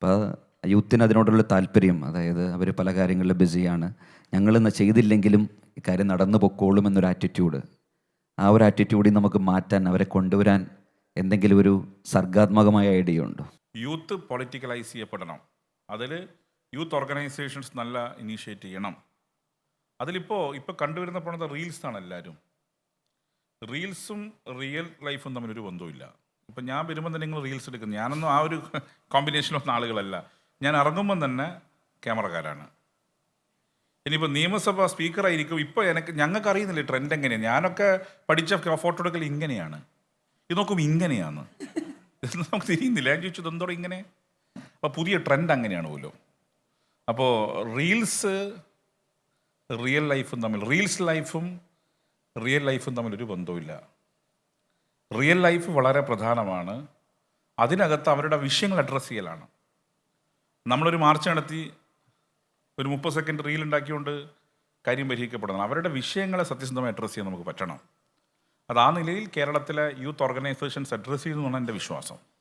അപ്പോൾ യൂത്തിന് അതിനോടുള്ള താല്പര്യം, അതായത് അവർ പല കാര്യങ്ങളിലും ബിസിയാണ്, ഞങ്ങളിന്ന് ചെയ്തില്ലെങ്കിലും ഇക്കാര്യം നടന്നു പൊക്കോളും എന്നൊരു ആറ്റിറ്റ്യൂഡ്, ആ ഒരു ആറ്റിറ്റ്യൂഡിൽ നമുക്ക് മാറ്റാൻ, അവരെ കൊണ്ടുവരാൻ എന്തെങ്കിലും ഒരു സർഗാത്മകമായ ഐഡിയ ഉണ്ടോ? യൂത്ത് പൊളിറ്റിക്കലൈസ് ചെയ്യപ്പെടണം. അതിൽ യൂത്ത് ഓർഗനൈസേഷൻസ് നല്ല ഇനീഷ്യേറ്റ് ചെയ്യണം. ഇപ്പോൾ കണ്ടുവരുന്ന പോണത് റീൽസാണ്. എല്ലാവരും റീൽസും റിയൽ ലൈഫും തമ്മിലൊരു ബന്ധവുമില്ല. ഇപ്പം ഞാൻ വരുമ്പം തന്നെ നിങ്ങൾ റീൽസ് എടുക്കുന്നത്, ഞാനൊന്നും ആ ഒരു കോമ്പിനേഷനുള്ള ആളുകളല്ല. ഞാൻ ഇറങ്ങുമ്പം തന്നെ ക്യാമറക്കാരാണ്. ഇനിയിപ്പോൾ നിയമസഭ സ്പീക്കറായിരിക്കും. ഇപ്പോൾ ഞങ്ങൾക്ക് അറിയുന്നില്ല ട്രെൻഡ് എങ്ങനെയാണ്. ഞാനൊക്കെ പഠിച്ച ഫോട്ടോ എടുക്കൽ ഇങ്ങനെയാണ്, ഇത് നോക്കുമ്പോൾ ഇങ്ങനെയാണ്, നമുക്ക് തിരിയുന്നില്ല. ഞാൻ ചോദിച്ചത് എന്തോടെ ഇങ്ങനെ. അപ്പോൾ പുതിയ ട്രെൻഡ് അങ്ങനെയാണ് പോലും. അപ്പോൾ റീൽസ് റിയൽ ലൈഫും തമ്മിൽ, റീൽസ് ലൈഫും റിയൽ ലൈഫും തമ്മിലൊരു ബന്ധവുമില്ല. റിയൽ ലൈഫ് വളരെ പ്രധാനമാണ്. അതിനകത്ത് അവരുടെ വിഷയങ്ങൾ അഡ്രസ്സ് ചെയ്യലാണ്. നമ്മളൊരു മാർച്ച് നടത്തി ഒരു 30 സെക്കൻഡ് റീൽ ഉണ്ടാക്കിക്കൊണ്ട് കാര്യം പരിഹരിക്കപ്പെടണം. അവരുടെ വിഷയങ്ങളെ സത്യസന്ധമായി അഡ്രസ്സ് ചെയ്യാൻ നമുക്ക് പറ്റണം. അത് ആ നിലയിൽ കേരളത്തിലെ യൂത്ത് ഓർഗനൈസേഷൻസ് അഡ്രസ്സ് ചെയ്യുന്നതാണ് എൻ്റെ വിശ്വാസം.